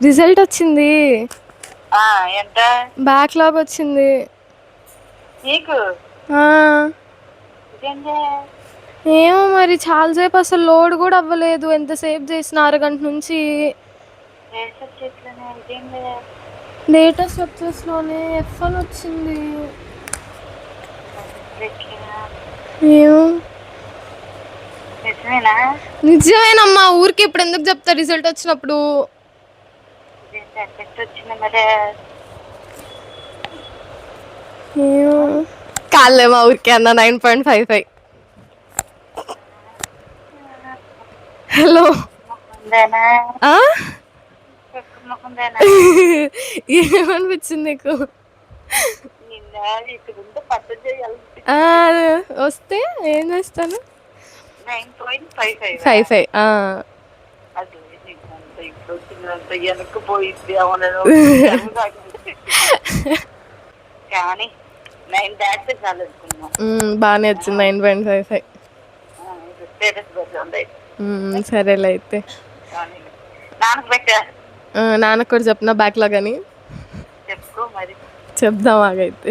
Result వచ్చింది. ఎంత backlog వచ్చింది నీకు? ఇదేంటే? ఏమో మరి చాలాసేపు అసలు లోడ్ కూడా అవ్వలేదు. ఎంతసేపు చేసిన అరగంట నుంచి. లేటెస్ట్ సబ్జెక్ట్స్లోనే F1 వచ్చింది. ఏమో నిజమేనమ్మా. ఊరికి ఇప్పుడు ఎందుకు చెప్తా రిజల్ట్ వచ్చినప్పుడు. కాలే మా ఊరికే అన్న 9.55. హలో ఏమనిపించింది నీకు? వస్తే ఏం చేస్తాను? 9.55. బాగానే వచ్చింది 9.55. సరేలే అయితే. నాన్నకు కూడా చెప్పిన బ్యాక్లాగ్ అని చెప్దాం ఆగైతే.